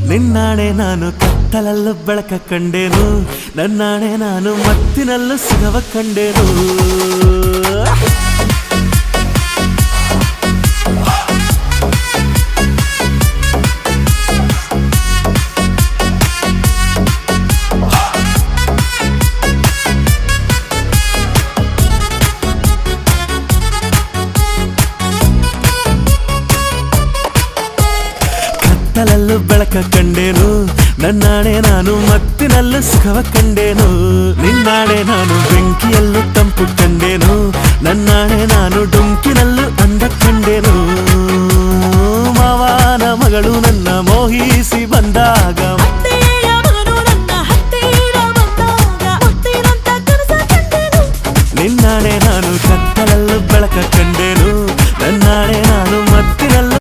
ನಿನ್ನಾಣೆ ನಾನು ಕತ್ತಲಲ್ಲೂ ಬೆಳಕ ಕಂಡೇನು, ನನ್ನಾಣೆ ನಾನು ಮತ್ತಿನಲ್ಲೂ ಸುಖವ ಕಂಡೇನು. ಕತ್ತಲಲ್ಲೂ ಬೆಳಕ ಕಂಡೇನು, ನನ್ನಾಣೆ ನಾನು ಮತ್ತಿನಲ್ಲೂ ಸುಖವ ಕಂಡೇನು. ನಿನ್ನಾಣೆ ನಾನು ಬೆಂಕಿಯಲ್ಲೂ ತಂಪು ಕಂಡೇನು, ನನ್ನಾಣೆ ನಾನು ಡೊಂಕಿನಲ್ಲೂ ಅಂದ ಕಂಡೇನು. ಮಾವನ ಮಗಳು ನನ್ನ ಮೋಹಿಸಿ ಬಂದಾಗ